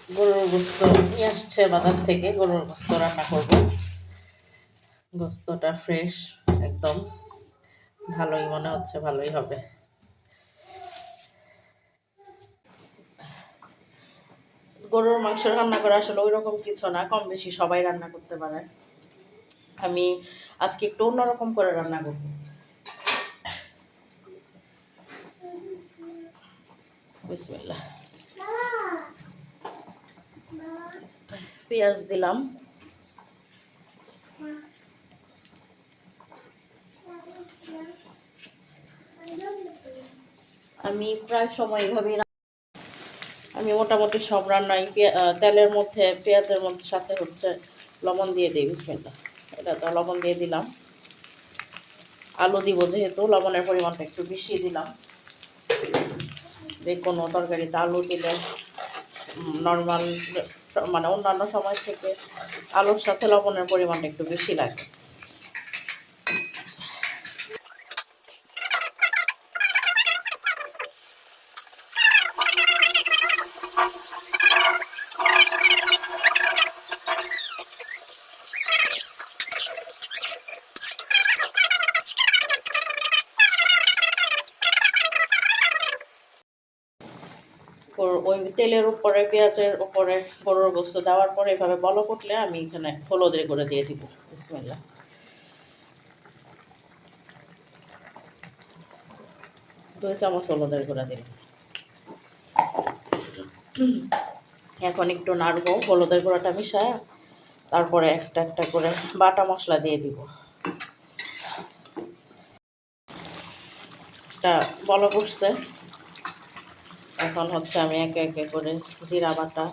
গরুর গোস্ত নিয়ে আসছে বাজার থেকে, গরুর গোস্ত রান্না করব। গোস্তটা ফ্রেশ একদম, ভালোই মনে হচ্ছে, ভালোই হবে। গরুর মাংস রান্না করা আসলে ওই রকম কিছু না, কম বেশি সবাই রান্না করতে পারে। আমি আজকে একটু অন্যরকম করে রান্না করব। বিসমিল্লাহ। পেঁয়াজ দিলাম, আমি প্রায় সময় এইভাবেই আমি মোটামুটি সব রান্নাই তেলের মধ্যে পেঁয়াজের মধ্যে সাথে হচ্ছে লবণ দিয়ে দিই। বিসমিল্লাহ। এটা তো লবণ দিয়ে দিলাম, আলু দিব যেহেতু লবণের পরিমাণটা একটু বেশি দিলাম। যে কোনো তরকারিতে আলু দিলে নর্মাল মানে অন্যান্য সময় থেকে আলুর সাথে লবণের পরিমাণটা একটু বেশি লাগে। ওই তেলের উপরে পেঁয়াজের উপরে গরুর গোস্ত দেওয়ার পরে এভাবে বলক উঠলে আমি এখানে হলুদের গুঁড়ো দিয়ে দিব। বিসমিল্লাহ। 2 চামচ হলুদের গুঁড়া দিলাম। এখন একটু নাড়বো হলুদের গুঁড়াটা মিশায়, তারপরে একটা একটা করে বাটা মশলা দিয়ে দিব। এটা বলক উঠছে, এখন হচ্ছে আমি একে একে করে জিরা বাটা,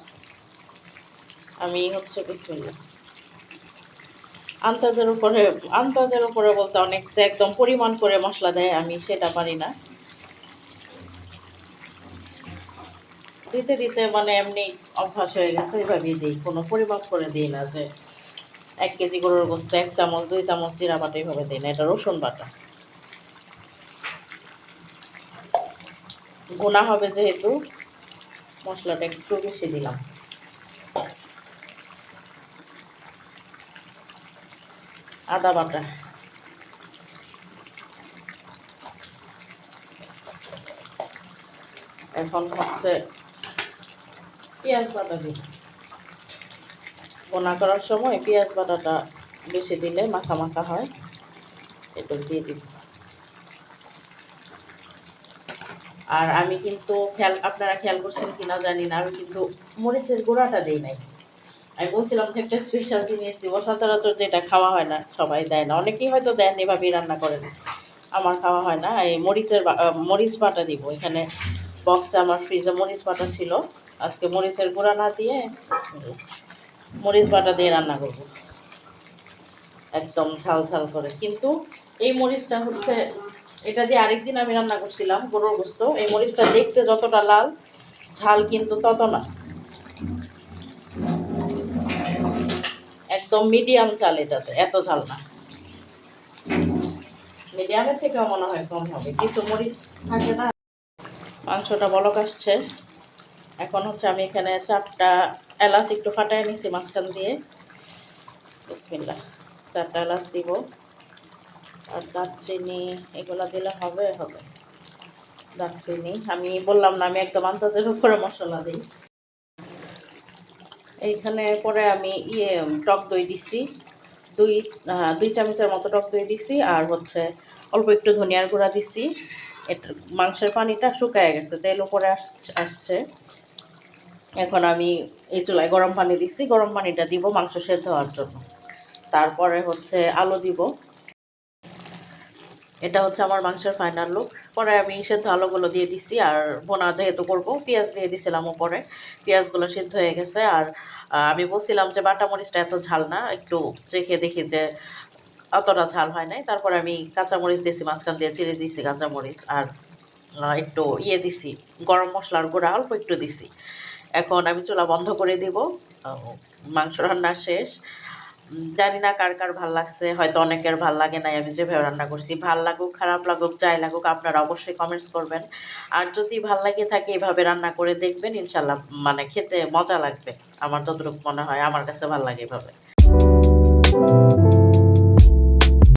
আমি হচ্ছে বিসমিল্লাহ আন্দাজের উপরে বলতে অনেক যে একদম পরিমাণ করে মশলা দেয় আমি সেটা পারি না। দিতে দিতে মানে এমনি অভ্যাস হয়ে গেছে, এভাবেই দিই, কোনো পরিমাপ করে দিই না যে 1 কেজি গরুর গোস্ত 1 চামচ 2 চামচ জিরা বাটা এইভাবে দিই না। এটা রসুন বাটা, গোনা হবে যেহেতু মশলাটা একটু বেশি দিলাম। আদা বাটা, এখন হচ্ছে পেঁয়াজ বাটা দিই। গোনা করার সময় পেঁয়াজ বাটাটা বেশি দিলে মাখা মাখা হয়, এটা দিয়ে দিব। আর আমি কিন্তু আপনারা খেয়াল করছেন কিনা জানি না, আমি কিন্তু মরিচের গুঁড়াটা দিই নাই। আমি বলছিলাম যে একটা স্পেশাল জিনিস দিব, সচরাচর যেটা খাওয়া হয় না, সবাই দেয় না, অনেকেই হয়তো দেন এভাবেই রান্না করেন, আমার খাওয়া হয় না। এই মরিচ বাটা দিব এখানে। বক্সে আমার ফ্রিজে মরিচ বাটা ছিল, আজকে মরিচের গুঁড়া না দিয়ে মরিচ বাটা দিয়ে রান্না করব, একদম ঝাল ঝাল করে। কিন্তু এই মরিচটা হচ্ছে, এটা দিয়ে আরেকদিন আমি রান্না করছিলাম গরুর গোস্ত, এই মরিচটা দেখতে যতটা লাল, ঝাল কিন্তু তত না, একদম মিডিয়াম চাল, এটাতে এত ঝাল না, মিডিয়ামের থেকেও মনে হয় কম হবে, কিছু মরিচ থাকে না। মাংসটা বলক আসছে, এখন হচ্ছে আমি এখানে 4টা এলাচ একটু ফাটায় নিছি মাঝখান দিয়ে। বিসমিল্লাহ। 4টা এলাচ দিব, আর দারচিনি এগুলো দিলে হবে। দারচিনি আমি বললাম না, আমি একদম আন্দাজের উপরে মশলা দিই। এইখানে পরে আমি টক দই দিছি, দুই চামচের মতো টক দই দিছি, আর হচ্ছে অল্প একটু ধনিয়ার গুঁড়া দিছি। এটা মাংসের পানিটা শুকায় গেছে, তেল উপরে আসছে। এখন আমি এই চুলায় গরম পানি দিছি, গরম পানিটা দিব মাংস সেদ্ধ হওয়ার জন্য। তারপরে হচ্ছে আলু দিব, এটা হচ্ছে আমার মাংসের ফাইনাল লুক। পরে আমি সেদ্ধ আলুগুলো দিয়ে দিছি, আর ভোনা যেহেতু করবো পেঁয়াজ দিয়ে দিছিলাম উপরে, পেঁয়াজগুলো সেদ্ধ হয়ে গেছে। আর আমি বলছিলাম যে বাটা মরিচটা এত ঝাল না, একটু চেখে দেখি যে অতটা ঝাল হয় নাই। তারপরে আমি কাঁচামরিচ দিয়েছি, মাঝখান দিয়ে চিড়ে দিয়েছি কাঁচামরিচ, আর একটু দিছি গরম মশলার গুঁড়া অল্প একটু দিছি। এখন আমি চুলা বন্ধ করে দিব, মাংস রান্না শেষ। জানি না কার কার ভাল লাগছে, হয়তো অনেকের ভাল লাগে নাই আমি যেভাবে রান্না করছি। ভাল লাগুক খারাপ লাগুক যাই লাগুক আপনারা অবশ্যই কমেন্টস করবেন। আর যদি ভাল লাগে থাকে এভাবে রান্না করে দেখবেন, ইনশাল্লাহ মানে খেতে মজা লাগবে। আমার যতটুকু মনে হয়, আমার কাছে ভাল লাগে এভাবে।